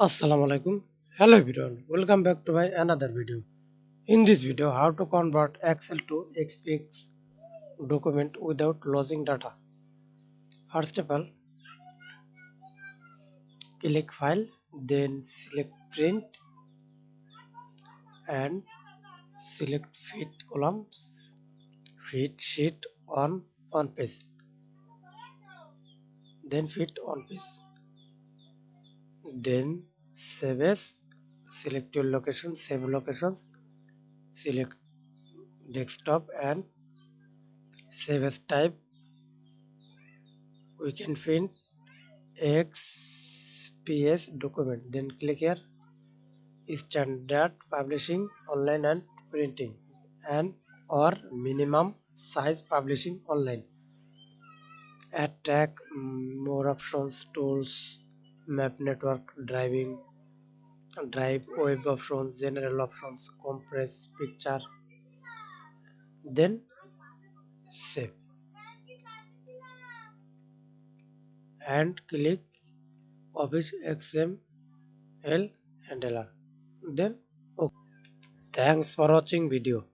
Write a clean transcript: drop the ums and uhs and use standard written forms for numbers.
Assalamu alaikum. Hello everyone. Welcome back to my another video. In this video, how to convert Excel to XPS document without losing data. First of all, click File, then select Print and select Fit Columns, Fit Sheet on Page, then Fit on Page, then Save As. Select your location, save locations, select desktop and save as type. We can print XPS document, then click here standard publishing online and printing and or minimum size publishing online. Add tag, more options, tools, map network, drive, web options, general options, compress picture, then save and click Office XML handler, then OK. Thanks for watching video.